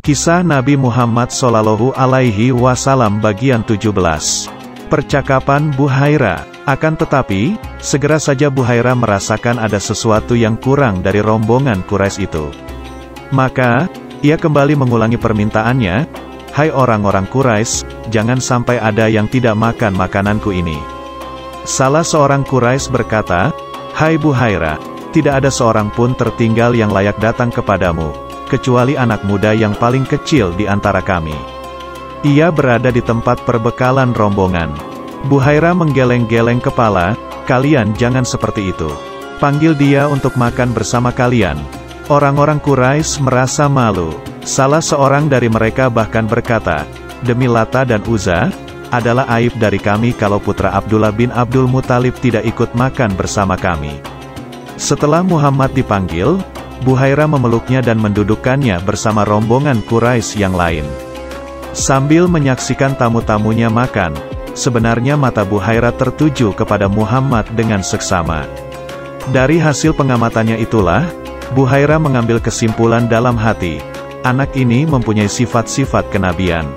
Kisah Nabi Muhammad Shallallahu Alaihi Wasallam bagian 17. Percakapan Buhairah. Akan tetapi, segera saja Buhairah merasakan ada sesuatu yang kurang dari rombongan Quraisy itu. Maka, ia kembali mengulangi permintaannya, "Hai orang-orang Quraisy, jangan sampai ada yang tidak makan makananku ini." Salah seorang Quraisy berkata, "Hai Buhairah, tidak ada seorang pun tertinggal yang layak datang kepadamu, kecuali anak muda yang paling kecil di antara kami. Ia berada di tempat perbekalan rombongan." Buhairah menggeleng-geleng kepala, "Kalian jangan seperti itu. Panggil dia untuk makan bersama kalian." Orang-orang Quraisy merasa malu. Salah seorang dari mereka bahkan berkata, "Demi Lata dan Uzza, adalah aib dari kami kalau putra Abdullah bin Abdul Muthalib tidak ikut makan bersama kami." Setelah Muhammad dipanggil, Buhairah memeluknya dan mendudukkannya bersama rombongan Quraisy yang lain. Sambil menyaksikan tamu-tamunya makan, sebenarnya mata Buhairah tertuju kepada Muhammad dengan seksama. Dari hasil pengamatannya itulah, Buhairah mengambil kesimpulan dalam hati, anak ini mempunyai sifat-sifat kenabian.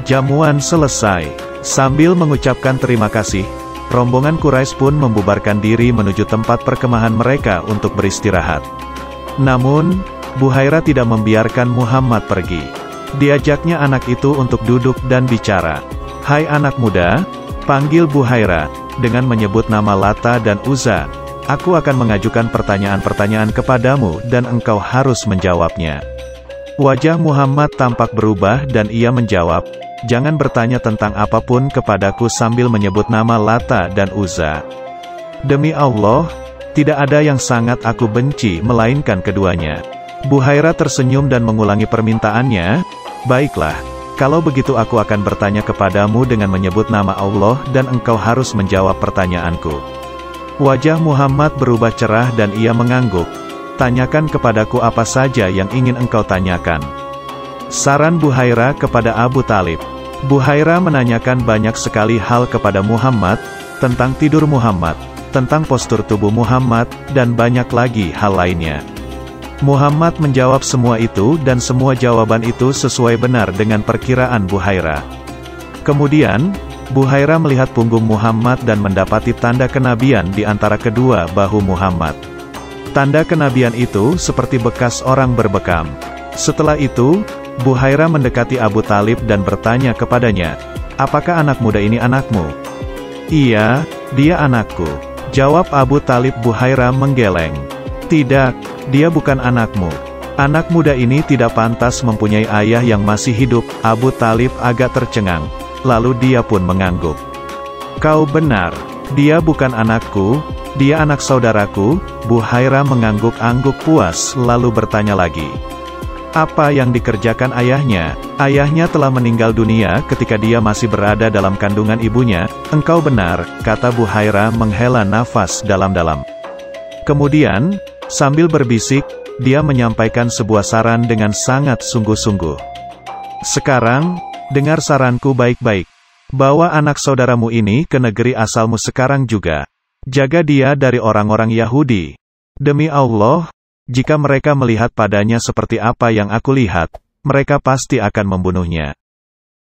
Jamuan selesai. Sambil mengucapkan terima kasih, rombongan Quraisy pun membubarkan diri menuju tempat perkemahan mereka untuk beristirahat. Namun, Buhairah tidak membiarkan Muhammad pergi. Diajaknya anak itu untuk duduk dan bicara. "Hai anak muda," panggil Buhairah, dengan menyebut nama Lata dan Uzza, "aku akan mengajukan pertanyaan-pertanyaan kepadamu dan engkau harus menjawabnya." Wajah Muhammad tampak berubah dan ia menjawab, "Jangan bertanya tentang apapun kepadaku," sambil menyebut nama Lata dan Uzza. "Demi Allah, tidak ada yang sangat aku benci melainkan keduanya." Buhairah tersenyum dan mengulangi permintaannya, "Baiklah, kalau begitu aku akan bertanya kepadamu dengan menyebut nama Allah dan engkau harus menjawab pertanyaanku." Wajah Muhammad berubah cerah dan ia mengangguk. "Tanyakan kepadaku apa saja yang ingin engkau tanyakan." Saran Buhairah kepada Abu Talib. Buhairah menanyakan banyak sekali hal kepada Muhammad, tentang tidur Muhammad, tentang postur tubuh Muhammad, dan banyak lagi hal lainnya. Muhammad menjawab semua itu dan semua jawaban itu sesuai benar dengan perkiraan Buhairah. Kemudian, Buhairah melihat punggung Muhammad dan mendapati tanda kenabian di antara kedua bahu Muhammad. Tanda kenabian itu seperti bekas orang berbekam. Setelah itu, Buhairah mendekati Abu Talib dan bertanya kepadanya, "Apakah anak muda ini anakmu?" "Iya, dia anakku," jawab Abu Talib. Buhairah menggeleng. "Tidak, dia bukan anakmu. Anak muda ini tidak pantas mempunyai ayah yang masih hidup." Abu Talib agak tercengang, lalu dia pun mengangguk. "Kau benar, dia bukan anakku, dia anak saudaraku." Buhairah mengangguk-angguk puas lalu bertanya lagi, "Apa yang dikerjakan ayahnya?" "Ayahnya telah meninggal dunia ketika dia masih berada dalam kandungan ibunya." "Engkau benar," kata Buhairah menghela nafas dalam-dalam. Kemudian, sambil berbisik, dia menyampaikan sebuah saran dengan sangat sungguh-sungguh. "Sekarang, dengar saranku baik-baik. Bawa anak saudaramu ini ke negeri asalmu sekarang juga. Jaga dia dari orang-orang Yahudi. Demi Allah, jika mereka melihat padanya seperti apa yang aku lihat, mereka pasti akan membunuhnya.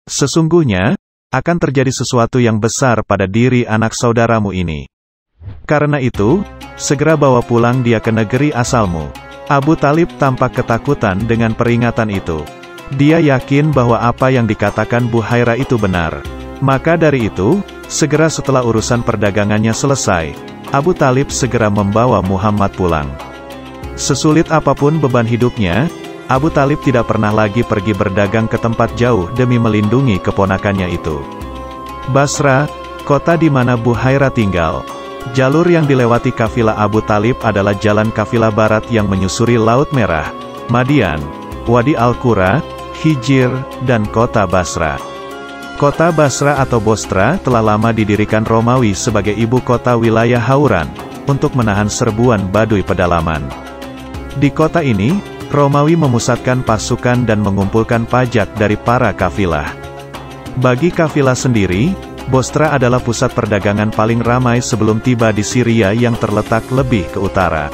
Sesungguhnya, akan terjadi sesuatu yang besar pada diri anak saudaramu ini. Karena itu, segera bawa pulang dia ke negeri asalmu." Abu Talib tampak ketakutan dengan peringatan itu. Dia yakin bahwa apa yang dikatakan Buhairah itu benar. Maka dari itu, segera setelah urusan perdagangannya selesai, Abu Talib segera membawa Muhammad pulang. Sesulit apapun beban hidupnya, Abu Talib tidak pernah lagi pergi berdagang ke tempat jauh demi melindungi keponakannya itu. Basra, kota di mana Buhairah tinggal. Jalur yang dilewati kafilah Abu Talib adalah jalan kafilah barat yang menyusuri Laut Merah, Madian, Wadi Al-Qura, Hijr, dan kota Basra. Kota Basra atau Bostra telah lama didirikan Romawi sebagai ibu kota wilayah Hauran, untuk menahan serbuan Baduy pedalaman. Di kota ini, Romawi memusatkan pasukan dan mengumpulkan pajak dari para kafilah. Bagi kafilah sendiri, Bostra adalah pusat perdagangan paling ramai sebelum tiba di Syria yang terletak lebih ke utara.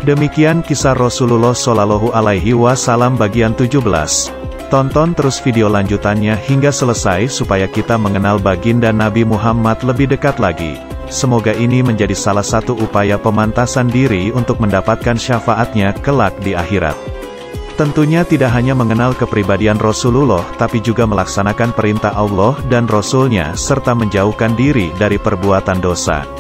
Demikian kisah Rasulullah Shallallahu Alaihi Wasallam bagian 17. Tonton terus video lanjutannya hingga selesai supaya kita mengenal baginda Nabi Muhammad lebih dekat lagi. Semoga ini menjadi salah satu upaya pemantasan diri untuk mendapatkan syafaatnya kelak di akhirat. Tentunya tidak hanya mengenal kepribadian Rasulullah, tapi juga melaksanakan perintah Allah dan Rasul-Nya serta menjauhkan diri dari perbuatan dosa.